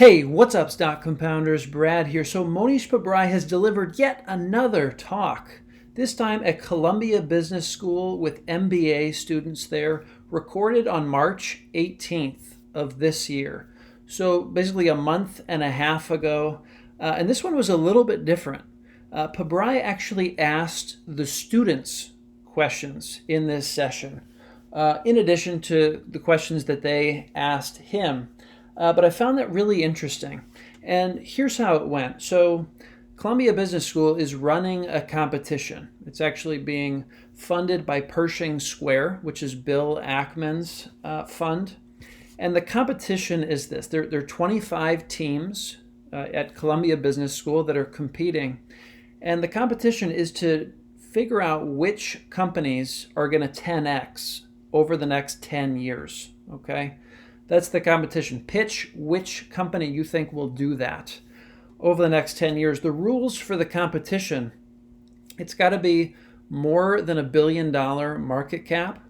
Hey, what's up, stock compounders? Brad here. So Mohnish Pabrai has delivered yet another talk, this time at Columbia Business School with MBA students there, recorded on March 18th of this year. So basically a month and a half ago. And this one was a little bit different. Pabrai actually asked the students questions in this session, in addition to the questions that they asked him. But I found that really interesting. And here's how it went. So Columbia Business School is running a competition. It's actually being funded by Pershing Square, which is Bill Ackman's fund. And the competition is this. There are 25 teams at Columbia Business School that are competing. And the competition is to figure out which companies are going to 10x over the next 10 years. Okay? That's the competition. Pitch which company you think will do that over the next 10 years. The rules for the competition, it's got to be more than $1 billion market cap,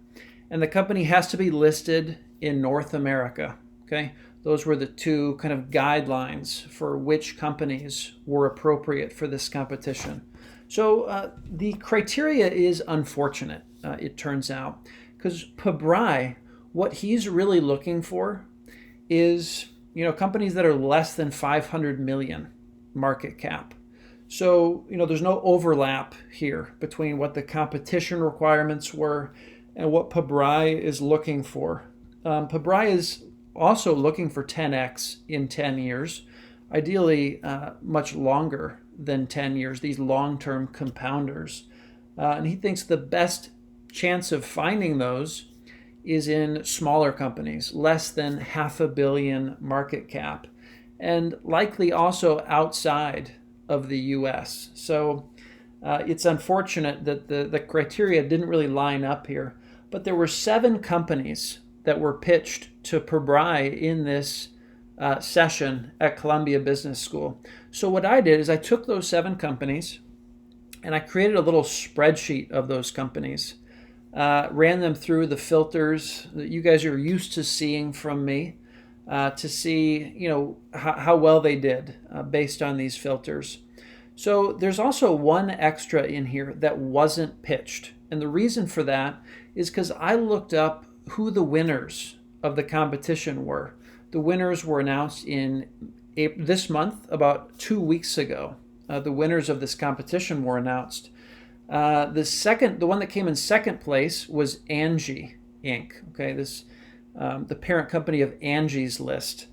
and the company has to be listed in North America. Okay, those were the two kind of guidelines for which companies were appropriate for this competition. So the criteria is unfortunate, it turns out, because Pabrai, what he's really looking for is, companies that are less than 500 million market cap. So, there's no overlap here between what the competition requirements were and what Pabrai is looking for. Pabrai is also looking for 10x in 10 years, ideally much longer than 10 years, these long-term compounders. And he thinks the best chance of finding those is in smaller companies, less than $500 million market cap, and likely also outside of the US. So it's unfortunate that the criteria didn't really line up here, but there were 7 companies that were pitched to Pabrai in this session at Columbia Business School. So what I did is I took those 7 companies and I created a little spreadsheet of those companies. Ran them through the filters that you guys are used to seeing from me to see, how well they did based on these filters. So there's also one extra in here that wasn't pitched. And the reason for that is because I looked up who the winners of the competition were. The winners were announced in this month, about 2 weeks ago. The winners of this competition were announced. The one that came in second place was Angie Inc. Okay, this the parent company of Angie's List.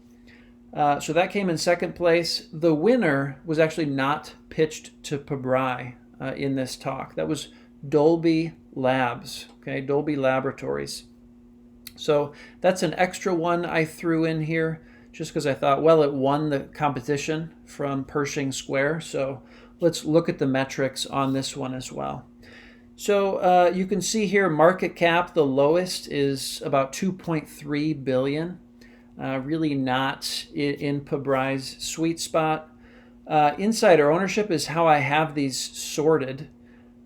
So that came in second place. The winner was actually not pitched to Pabrai in this talk. That was Dolby Labs. Okay, Dolby Laboratories. So that's an extra one I threw in here just because I thought, well, it won the competition from Pershing Square. So let's look at the metrics on this one as well. So you can see here market cap, the lowest is about 2.3 billion. Really not in Pabrai's sweet spot. Insider ownership is how I have these sorted.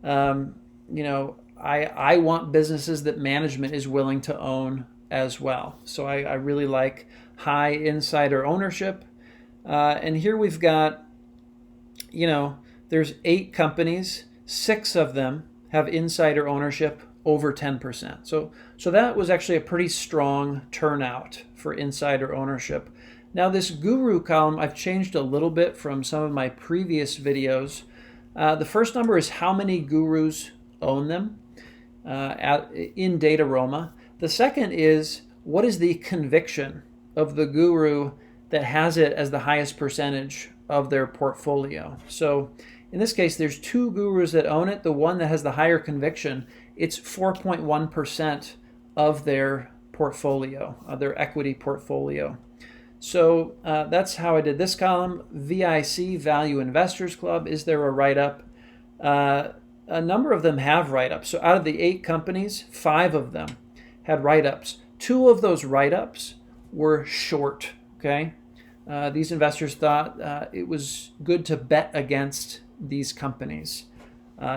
I want businesses that management is willing to own as well. So I really like high insider ownership. And here we've got, there's 8 companies, 6 of them have insider ownership over 10%. So that was actually a pretty strong turnout for insider ownership. Now this guru column, I've changed a little bit from some of my previous videos. The first number is how many gurus own them in Dataroma. The second is what is the conviction of the guru that has it as the highest percentage of their portfolio. So in this case, there's 2 gurus that own it. The one that has the higher conviction, it's 4.1% of their portfolio, of their equity portfolio. So that's how I did this column. VIC, Value Investors Club, is there a write-up? A number of them have write-ups. So out of the 8 companies, 5 of them had write-ups. 2 of those write-ups were short, okay? These investors thought it was good to bet against these companies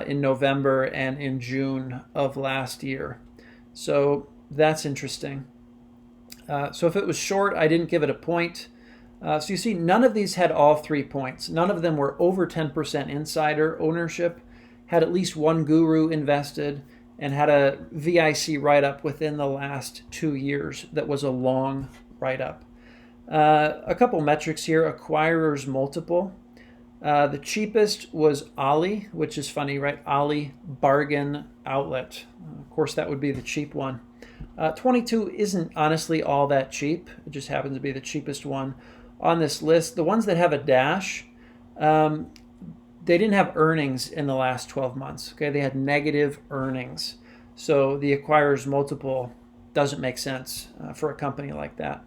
in November and in June of last year. So that's interesting. So if it was short, I didn't give it a point. So you see, none of these had all 3 points. None of them were over 10% insider ownership, had at least one guru invested, and had a VIC write-up within the last 2 years that was a long write-up. A couple metrics here: acquirers multiple. The cheapest was Ali, which is funny, right? Ali Bargain Outlet. Of course, that would be the cheap one. 22 isn't honestly all that cheap. It just happens to be the cheapest one on this list. The ones that have a dash, they didn't have earnings in the last 12 months. Okay, they had negative earnings. So the acquirer's multiple doesn't make sense for a company like that.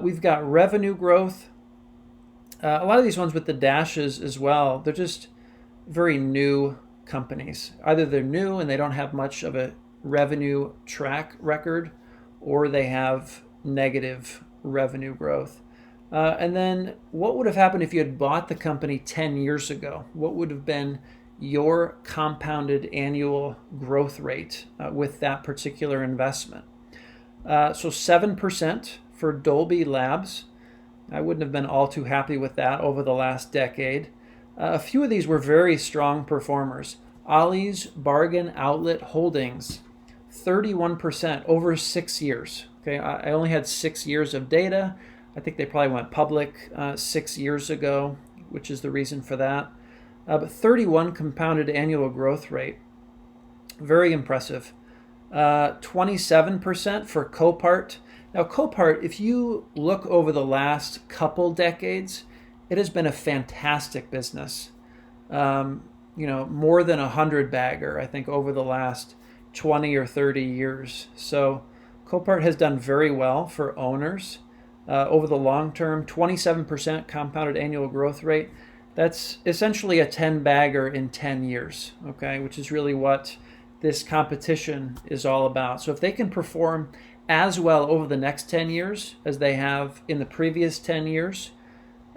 We've got revenue growth. A lot of these ones with the dashes as well, they're just very new companies. Either they're new and they don't have much of a revenue track record, or they have negative revenue growth. And then what would have happened if you had bought the company 10 years ago? What would have been your compounded annual growth rate with that particular investment? So 7% for Dolby Labs. I wouldn't have been all too happy with that over the last decade. A few of these were very strong performers. Ollie's Bargain Outlet Holdings, 31% over 6 years. Okay, I only had 6 years of data. I think they probably went public 6 years ago, which is the reason for that. But 31 compounded annual growth rate, very impressive. 27% for Copart. Now, Copart, if you look over the last couple decades, it has been a fantastic business. More than 100 bagger, I think, over the last 20 or 30 years. So Copart has done very well for owners over the long term. 27% compounded annual growth rate. That's essentially a 10 bagger in 10 years, okay, which is really what this competition is all about. So if they can perform as well over the next 10 years as they have in the previous 10 years,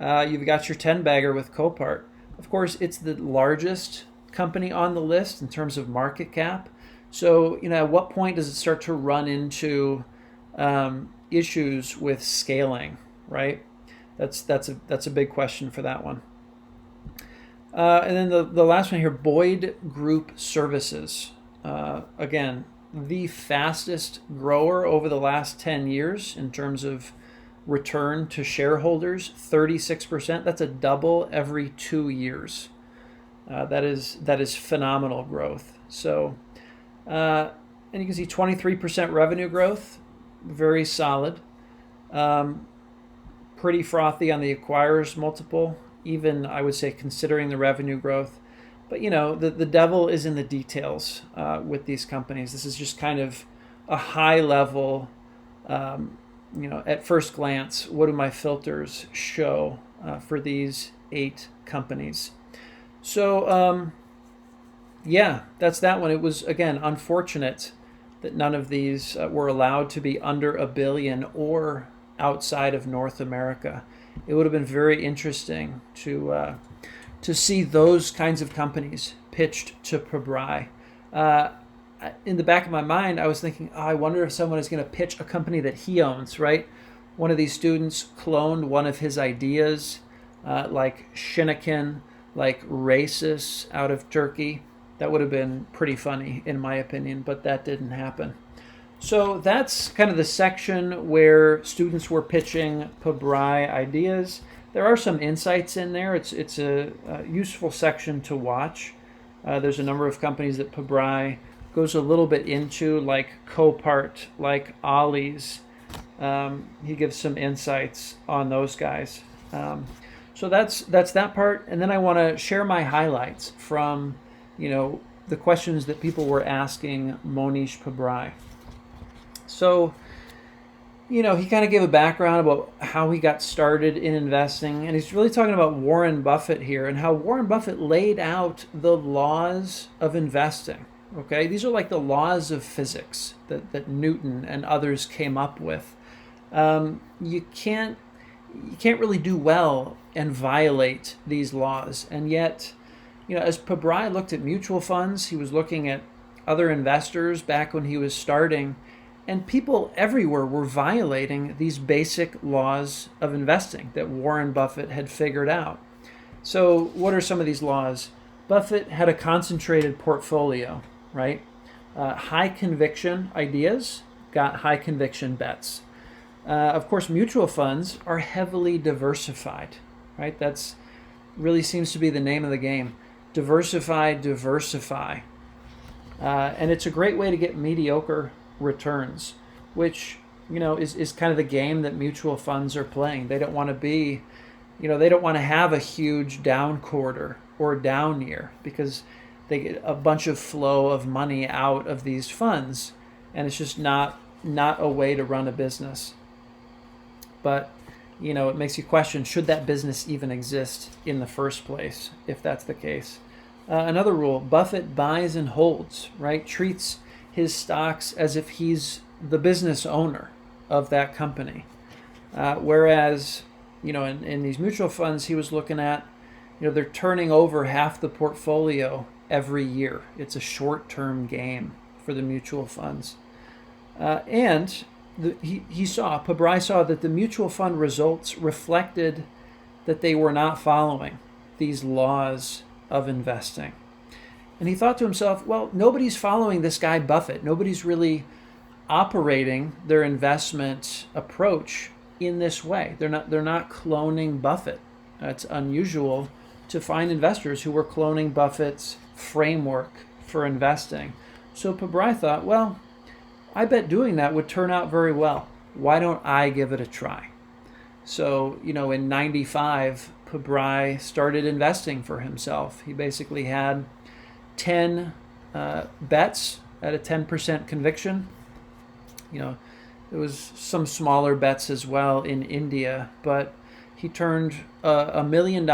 you've got your 10 bagger with Copart. Of course, it's the largest company on the list in terms of market cap. So, at what point does it start to run into issues with scaling, right? That's a big question for that one. And then the last one here, Boyd Group Services. Again, the fastest grower over the last 10 years in terms of return to shareholders, 36%. That's a double every 2 years. That is phenomenal growth. So, and you can see 23% revenue growth, very solid. Pretty frothy on the acquirers multiple, even I would say considering the revenue growth. But the devil is in the details with these companies. This is just kind of a high level, at first glance, what do my filters show for these 8 companies? So, that's that one. It was, again, unfortunate that none of these were allowed to be under $1 billion or outside of North America. It would have been very interesting to see those kinds of companies pitched to Pabrai. In the back of my mind, I was thinking, I wonder if someone is going to pitch a company that he owns, right? One of these students cloned one of his ideas, like Şenekin, like Racist out of Turkey. That would have been pretty funny, in my opinion, but that didn't happen. So that's kind of the section where students were pitching Pabrai ideas. There are some insights in there. It's a useful section to watch. There's a number of companies that Pabrai goes a little bit into, like Copart, like Ollie's. He gives some insights on those guys. So that's that part. And then I want to share my highlights from, the questions that people were asking Mohnish Pabrai. So, he kind of gave a background about how he got started in investing, and he's really talking about Warren Buffett here and how Warren Buffett laid out the laws of investing. Okay, these are like the laws of physics that Newton and others came up with. You can't really do well and violate these laws, and yet, as Pabrai looked at mutual funds, he was looking at other investors back when he was starting, And people everywhere were violating these basic laws of investing that Warren Buffett had figured out. So, what are some of these laws? Buffett had a concentrated portfolio, right? High conviction ideas got high conviction bets. Of course, mutual funds are heavily diversified, right? That's really seems to be the name of the game. Diversify, diversify. And it's a great way to get mediocre returns, which, is kind of the game that mutual funds are playing. They don't want to be, they don't want to have a huge down quarter or down year because they get a bunch of flow of money out of these funds, and it's just not a way to run a business. But it makes you question, should that business even exist in the first place if that's the case? Another rule: Buffett buys and holds, right? Treats his stocks as if he's the business owner of that company, whereas in these mutual funds he was looking at, they're turning over half the portfolio every year. It's a short-term game for the mutual funds. And Pabrai saw that the mutual fund results reflected that they were not following these laws of investing. And he thought to himself, well, nobody's following this guy Buffett. Nobody's really operating their investment approach in this way. They're not cloning Buffett. It's unusual to find investors who were cloning Buffett's framework for investing. So Pabrai thought, well, I bet doing that would turn out very well. Why don't I give it a try? So, in 95, Pabrai started investing for himself. He basically had 10 bets at a 10% conviction. There was some smaller bets as well in India, but he turned $1 million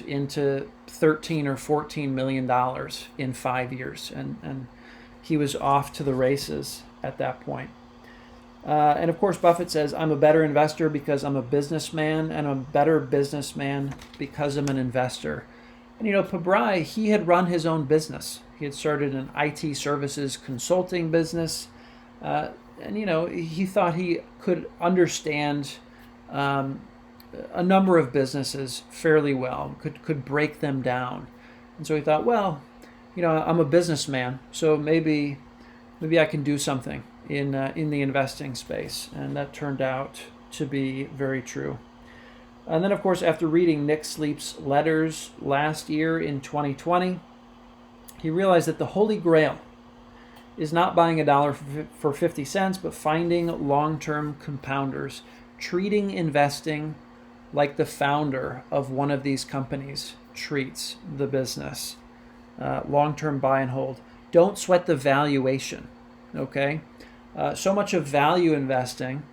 into $13 or $14 million in 5 years, and he was off to the races at that point. And of course, Buffett says, I'm a better investor because I'm a businessman, and I'm a better businessman because I'm an investor. And Pabrai, he had run his own business. He had started an IT services consulting business, and he thought he could understand a number of businesses fairly well, could break them down. And so he thought, well, I'm a businessman, so maybe I can do something in the investing space. And that turned out to be very true. And then, of course, after reading Nick Sleep's letters last year in 2020, he realized that the Holy Grail is not buying a dollar for 50 cents, but finding long-term compounders, treating investing like the founder of one of these companies treats the business. Long-term buy and hold. Don't sweat the valuation, okay? So much of value investing,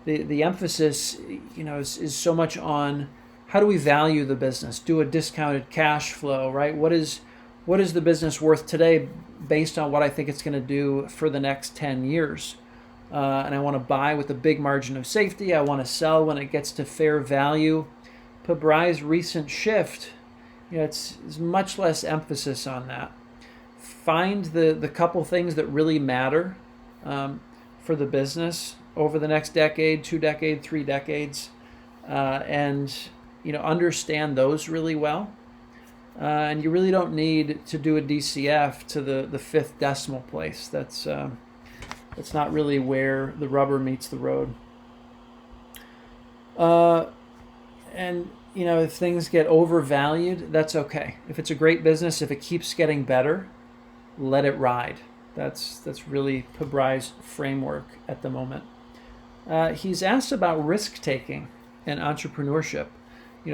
the emphasis, is so much on how do we value the business? Do a discounted cash flow, right? What is the business worth today based on what I think it's going to do for the next 10 years? And I want to buy with a big margin of safety. I want to sell when it gets to fair value. Pabrai's recent shift, it's much less emphasis on that. Find the couple things that really matter for the business over the next decade, 2 decades, 3 decades, and understand those really well. And you really don't need to do a DCF to the fifth decimal place. That's not really where the rubber meets the road. And if things get overvalued, that's okay. If it's a great business, if it keeps getting better, let it ride. That's really Pabrai's framework at the moment. He's asked about risk-taking and entrepreneurship.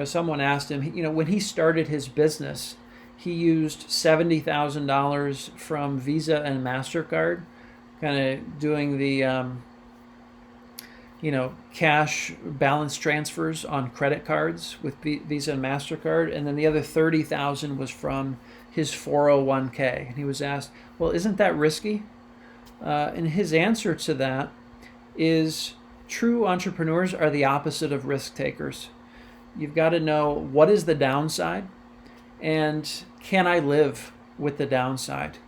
Someone asked him, when he started his business, he used $70,000 from Visa and MasterCard, kind of doing the, cash balance transfers on credit cards with Visa and MasterCard. And then the other $30,000 was from his 401k. And he was asked, well, isn't that risky? And his answer to that is true entrepreneurs are the opposite of risk takers. You've got to know what is the downside and can I live with the downside?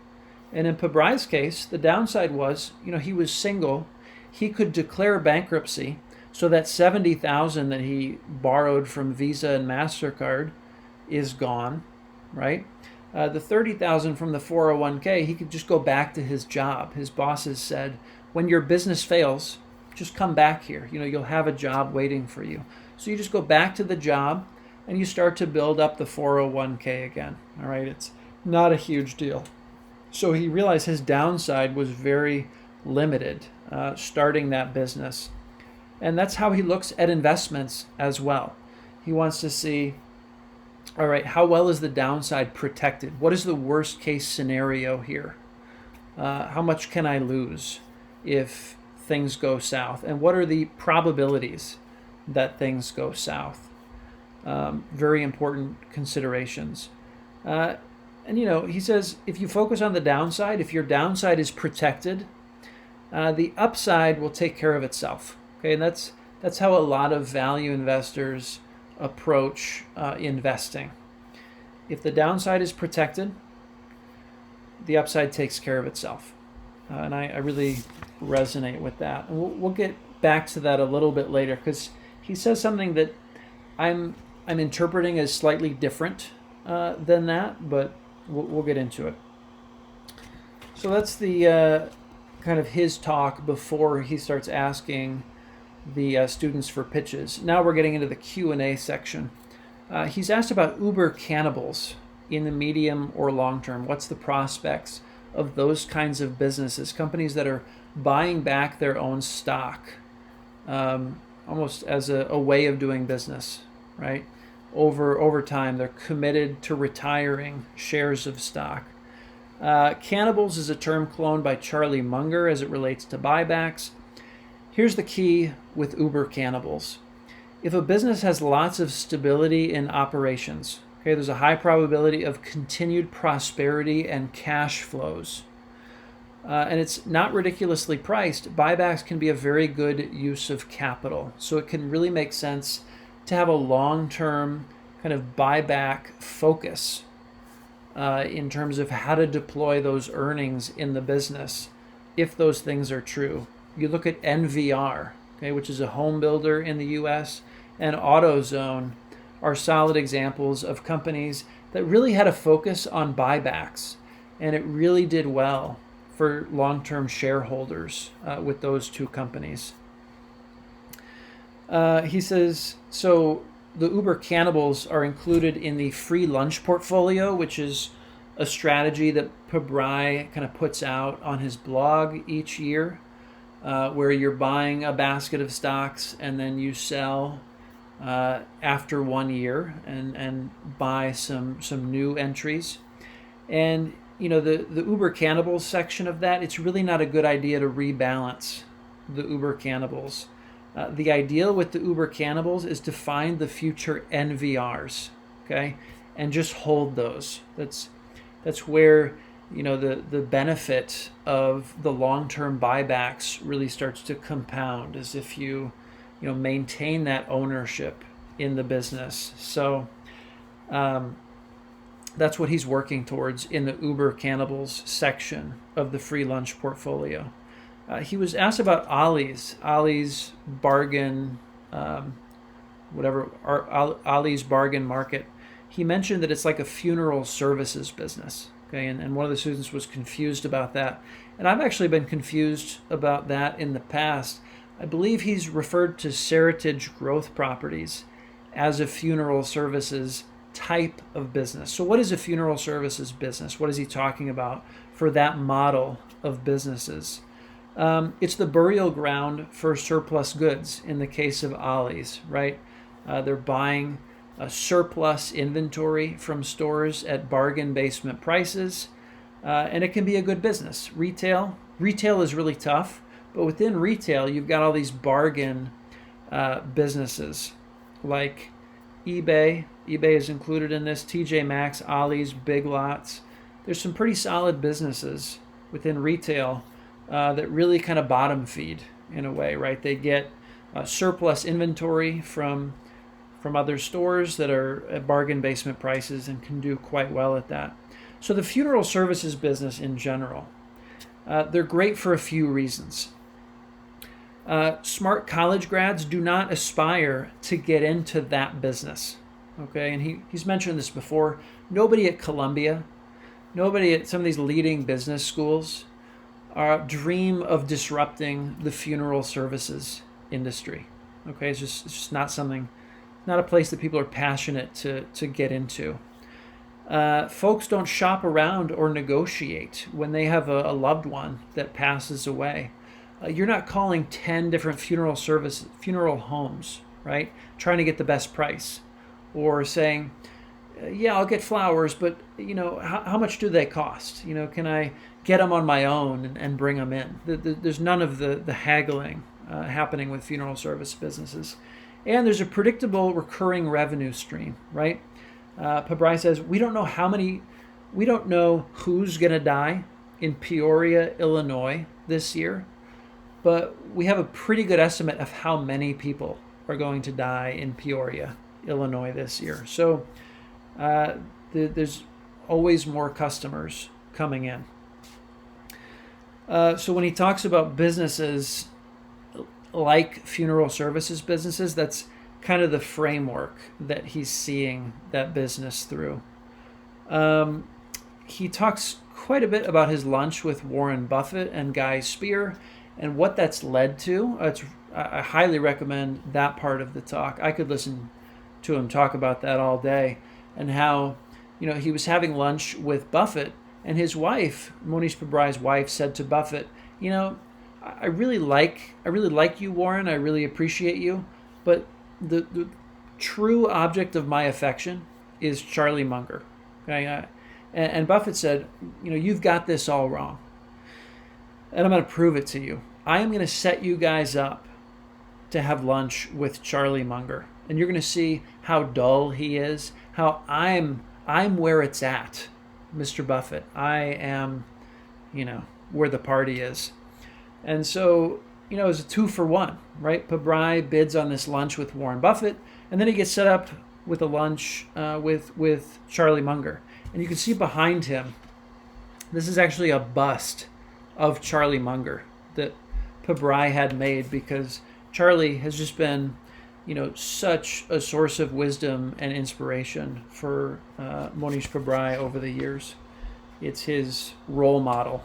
And in Pabrai's case, the downside was, he was single. he could declare bankruptcy so that $70,000 that he borrowed from Visa and MasterCard is gone, right? The $30,000 from the 401k, he could just go back to his job. His bosses said, when your business fails, just come back here. You'll have a job waiting for you. So you just go back to the job and you start to build up the 401k again. All right, it's not a huge deal. So he realized his downside was very limited starting that business. And that's how he looks at investments as well. He wants to see, all right, how well is the downside protected? What is the worst case scenario here? How much can I lose if things go south? And what are the probabilities that things go south? Very important considerations. And he says, if you focus on the downside, if your downside is protected, the upside will take care of itself. Okay, and that's how a lot of value investors approach investing. If the downside is protected, the upside takes care of itself. And I really resonate with that. And we'll get back to that a little bit later, because he says something that I'm interpreting as slightly different than that, but we'll get into it. So that's the kind of his talk before he starts asking the students for pitches. Now we're getting into the Q&A section. He's asked about Uber cannibals in the medium or long term. What's the prospects of those kinds of businesses, companies that are buying back their own stock, almost as a way of doing business, right? Over time, they're committed to retiring shares of stock. Cannibals is a term cloned by Charlie Munger as it relates to buybacks. Here's the key with Uber cannibals. If a business has lots of stability in operations, okay, there's a high probability of continued prosperity and cash flows, and it's not ridiculously priced, buybacks can be a very good use of capital. So it can really make sense to have a long-term kind of buyback focus in terms of how to deploy those earnings in the business, if those things are true. You look at NVR, okay, which is a home builder in the U.S., and AutoZone are solid examples of companies that really had a focus on buybacks, and it really did well for long-term shareholders with those two companies. He says, so the Uber cannibals are included in the free lunch portfolio, which is a strategy that Pabrai kind of puts out on his blog each year, where you're buying a basket of stocks and then you sell after 1 year and buy some new entries. And the Uber cannibals section of that, it's really not a good idea to rebalance the Uber cannibals. The ideal with the Uber cannibals is to find the future NVRs, okay, and just hold those. That's where the benefit of the long-term buybacks really starts to compound, as if you maintain that ownership in the business. So that's what he's working towards in the Uber cannibals section of the free lunch portfolio. He was asked about Ollie's bargain, Ollie's bargain market. He mentioned that it's like a funeral services business. Okay, and one of the students was confused about that. And I've actually been confused about that in the past. I believe he's referred to Seritage Growth Properties as a funeral services type of business. So what is a funeral services business? What is he talking about for that model of businesses? It's the burial ground for surplus goods in the case of Ollie's, right? They're buying a surplus inventory from stores at bargain basement prices, and it can be a good business. Retail is really tough, but within retail, you've got all these bargain businesses like eBay. eBay is included in this, TJ Maxx, Ollie's, Big Lots. There's some pretty solid businesses within retail that really kind of bottom feed in a way, right? They get surplus inventory from other stores that are at bargain basement prices and can do quite well at that. So the funeral services business in general, they're great for a few reasons. Smart college grads do not aspire to get into that business. Okay, and he's mentioned this before. Nobody at Columbia, nobody at some of these leading business schools dream of disrupting the funeral services industry. Okay, it's just not something, not a place that people are passionate to get into. Folks don't shop around or negotiate when they have a loved one that passes away. You're not calling 10 different funeral homes, right? Trying to get the best price, or saying, yeah, I'll get flowers, but how much do they cost? Can I get them on my own and bring them in? There's none of the haggling happening with funeral service businesses. And there's a predictable recurring revenue stream, right? Pabrai says, we don't know who's going to die in Peoria, Illinois this year, but we have a pretty good estimate of how many people are going to die in Peoria, Illinois this year. So there's always more customers coming in. So when he talks about businesses like funeral services businesses, that's kind of the framework that he's seeing that business through. He talks quite a bit about his lunch with Warren Buffett and Guy Spear and what that's led to. I highly recommend that part of the talk. I could listen to him talk about that all day, and how he was having lunch with Buffett, and his wife, Mohnish Pabrai's wife, said to Buffett, I really like you, Warren. I really appreciate you, but the true object of my affection is Charlie Munger. Okay, and Buffett said, you've got this all wrong, and I'm going to prove it to you. I am going to set you guys up to have lunch with Charlie Munger, and you're going to see how dull he is, how I'm where it's at, Mr. Buffett. I am, where the party is. And so, it was a 2-for-1, right? Pabrai bids on this lunch with Warren Buffett, and then he gets set up with a lunch with Charlie Munger. And you can see behind him, this is actually a bust of Charlie Munger that Pabrai had made, because Charlie has just been, such a source of wisdom and inspiration for Mohnish Pabrai over the years. It's his role model.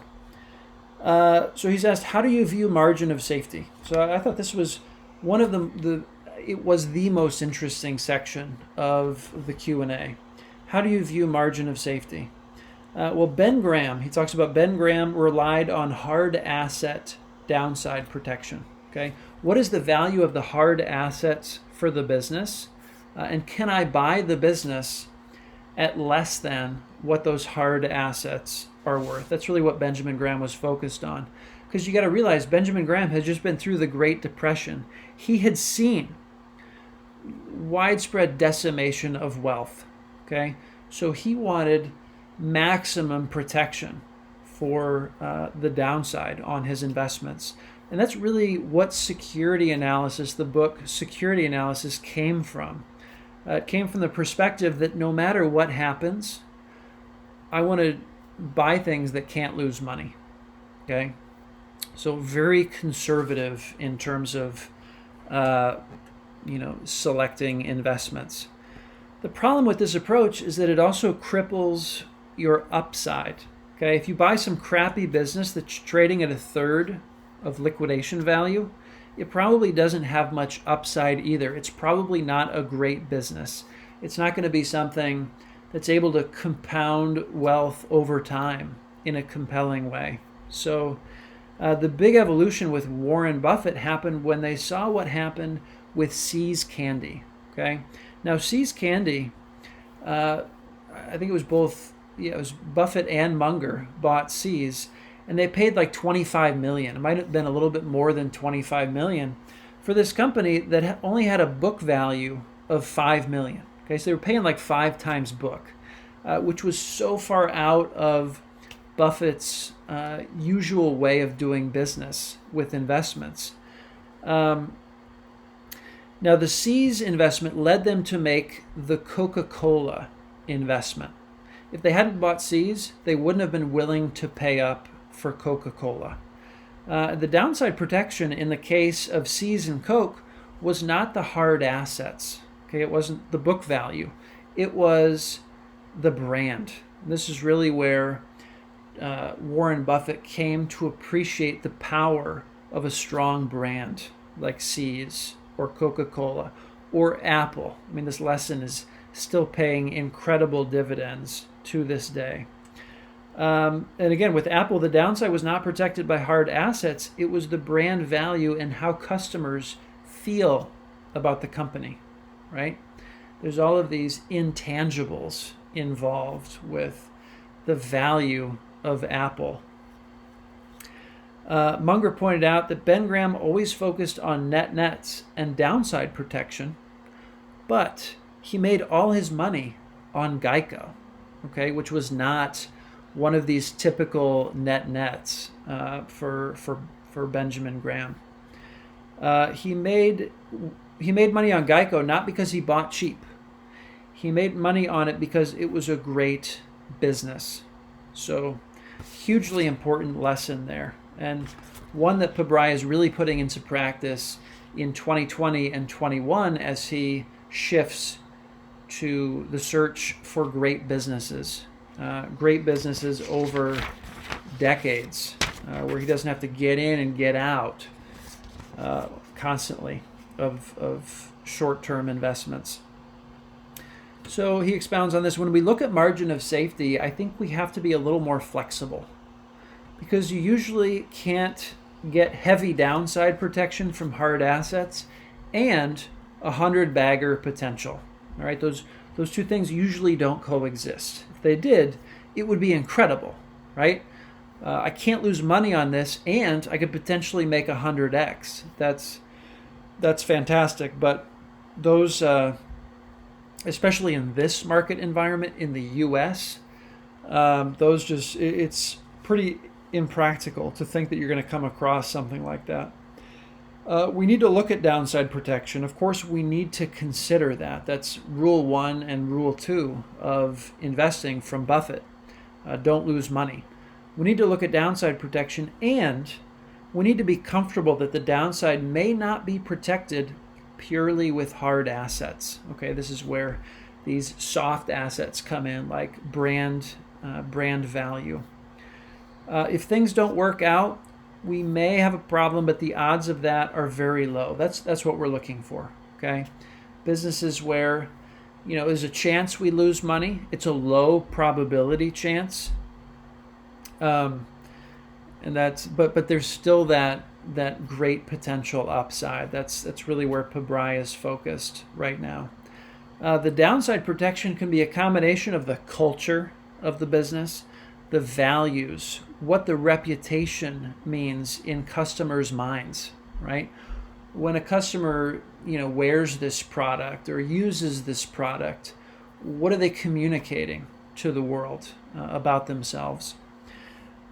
So he's asked, how do you view margin of safety? So I thought this was one of it was the most interesting section of the Q&A. How do you view margin of safety? Well, Ben Graham, he talks about Ben Graham relied on hard asset downside protection. Okay, what is the value of the hard assets for the business? And can I buy the business at less than what those hard assets are worth? That's really what Benjamin Graham was focused on. Because you got to realize Benjamin Graham has just been through the Great Depression. He had seen widespread decimation of wealth. Okay, so he wanted maximum protection for the downside on his investments. And that's really what security analysis, the book Security Analysis, came from. It came from the perspective that no matter what happens, I want to buy things that can't lose money. Okay? So very conservative in terms of, selecting investments. The problem with this approach is that it also cripples your upside. Okay? If you buy some crappy business that's trading at a third of liquidation value, it probably doesn't have much upside either. It's probably not a great business. It's not going to be something that's able to compound wealth over time in a compelling way. So the big evolution with Warren Buffett happened when they saw what happened with See's Candy. Okay, now See's Candy, I think it was both. Yeah, it was Buffett and Munger bought See's, and they paid like $25 million. It might have been a little bit more than $25 million for this company that only had a book value of $5 million. Okay, so they were paying like 5 times book, which was so far out of Buffett's usual way of doing business with investments. Now, the See's investment led them to make the Coca-Cola investment. If they hadn't bought See's, they wouldn't have been willing to pay up for Coca-Cola. The downside protection in the case of Seas and Coke was not the hard assets. Okay, it wasn't the book value. It was the brand. This is really where Warren Buffett came to appreciate the power of a strong brand like Seas or Coca-Cola or Apple. I mean, this lesson is still paying incredible dividends to this day. And again, with Apple, the downside was not protected by hard assets. It was the brand value and how customers feel about the company, right? There's all of these intangibles involved with the value of Apple. Munger pointed out that Ben Graham always focused on nets and downside protection, but he made all his money on Geico, okay, which was not one of these typical nets for Benjamin Graham. He made money on Geico not because he bought cheap. He made money on it because it was a great business. So, hugely important lesson there, and one that Pabrai is really putting into practice in 2020 and 21 as he shifts to the search for great businesses over decades, where he doesn't have to get in and get out constantly of short-term investments. So he expounds on this. When we look at margin of safety, I think we have to be a little more flexible because you usually can't get heavy downside protection from hard assets and 100-bagger potential. All right, those two things usually don't coexist. If they did, it would be incredible, right? I can't lose money on this, and I could potentially make 100x. That's fantastic. But those, especially in this market environment in the U.S., it's pretty impractical to think that you're going to come across something like that. We need to look at downside protection. Of course, we need to consider that. That's rule 1 and rule 2 of investing from Buffett. Don't lose money. We need to look at downside protection, and we need to be comfortable that the downside may not be protected purely with hard assets. Okay, this is where these soft assets come in, like brand value. If things don't work out, we may have a problem, but the odds of that are very low. That's what we're looking for. Okay, businesses where there's a chance we lose money. It's a low probability chance, and but there's still that great potential upside. That's really where Pabrai is focused right now. The downside protection can be a combination of the culture of the business, the values, what the reputation means in customers' minds, right? When a customer, wears this product or uses this product, what are they communicating to the world about themselves?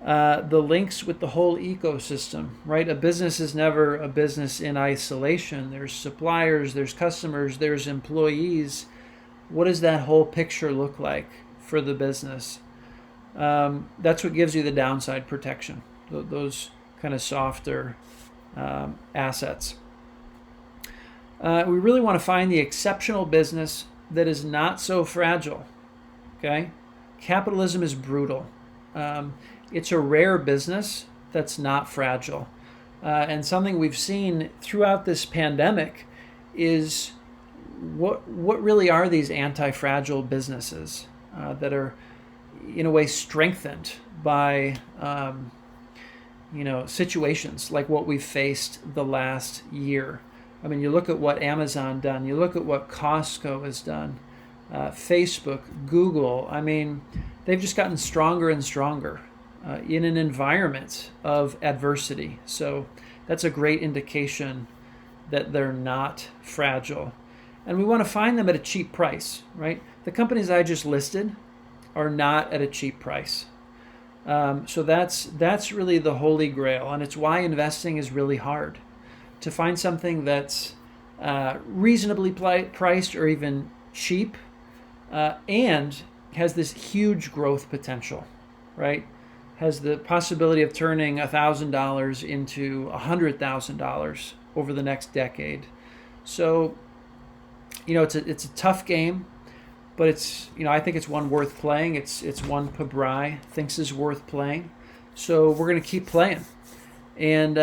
The links with the whole ecosystem, right? A business is never a business in isolation. There's suppliers, there's customers, there's employees. What does that whole picture look like for the business? That's what gives you the downside protection, those kind of softer assets. We really want to find the exceptional business that is not so fragile. Okay? Capitalism is brutal. It's a rare business that's not fragile. And something we've seen throughout this pandemic is what really are these anti-fragile businesses that are in a way strengthened by situations like what we've faced the last year. I mean, you look at what Amazon done, you look at what Costco has done, Facebook, Google. I mean, they've just gotten stronger and stronger in an environment of adversity. So that's a great indication that they're not fragile. And we want to find them at a cheap price, right? The companies I just listed are not at a cheap price. So that's really the holy grail, and it's why investing is really hard. To find something that's reasonably priced or even cheap and has this huge growth potential, right? has the possibility of turning $1,000 into $100,000 over the next decade. So, it's a tough game, but I think it's one worth playing. It's one Pabrai thinks is worth playing. So we're going to keep playing. And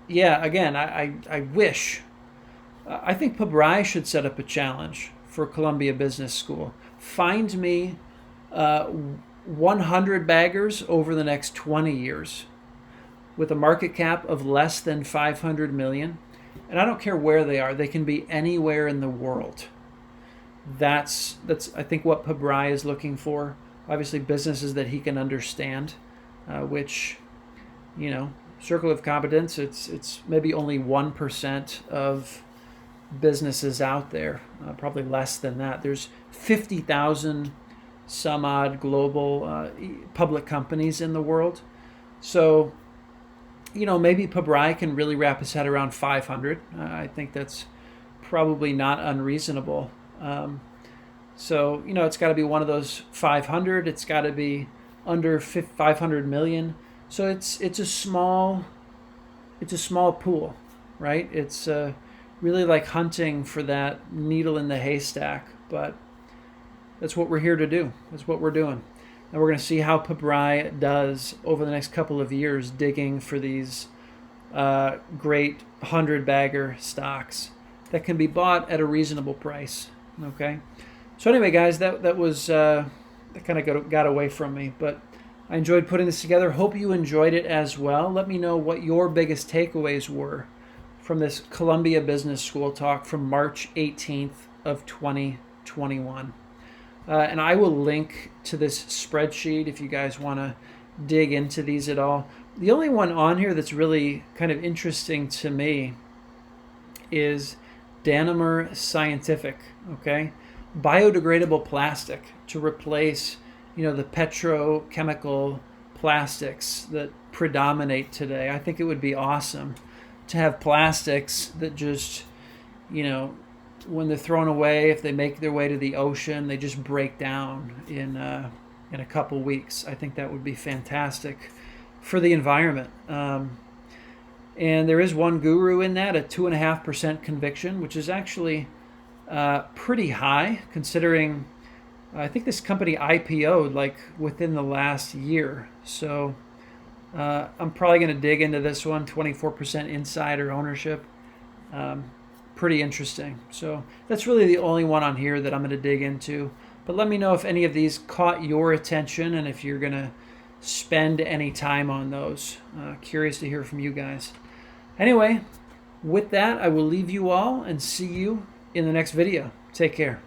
again, I wish, I think Pabrai should set up a challenge for Columbia Business School. Find me 100 baggers over the next 20 years with a market cap of less than 500 million. And I don't care where they are. They can be anywhere in the world. That's I think what Pabrai is looking for. Obviously businesses that he can understand, which, circle of competence, it's maybe only 1% of businesses out there, probably less than that. There's 50,000 some odd global public companies in the world. So, maybe Pabrai can really wrap his head around 500. I think that's probably not unreasonable. So, it's got to be one of those 500. It's got to be under 500 million. So it's a small pool, right? It's really like hunting for that needle in the haystack, but that's what we're here to do. That's what we're doing. And we're going to see how Pabrai does over the next couple of years digging for these great 100-bagger stocks that can be bought at a reasonable price. Okay? So anyway, guys, that was that kind of got away from me, but I enjoyed putting this together. Hope you enjoyed it as well. Let me know what your biggest takeaways were from this Columbia Business School talk from March 18th of 2021. And I will link to this spreadsheet if you guys want to dig into these at all. The only one on here that's really kind of interesting to me is Danimer Scientific, okay? Biodegradable plastic to replace, the petrochemical plastics that predominate today. I think it would be awesome to have plastics that just, when they're thrown away, if they make their way to the ocean, they just break down in a couple weeks. I think that would be fantastic for the environment. And there is one guru in that, a 2.5% conviction, which is actually pretty high considering I think this company IPO'd like within the last year. So I'm probably going to dig into this one, 24% insider ownership. Pretty interesting. So that's really the only one on here that I'm going to dig into. But let me know if any of these caught your attention and if you're going to spend any time on those. Curious to hear from you guys. Anyway, with that, I will leave you all and see you in the next video. Take care.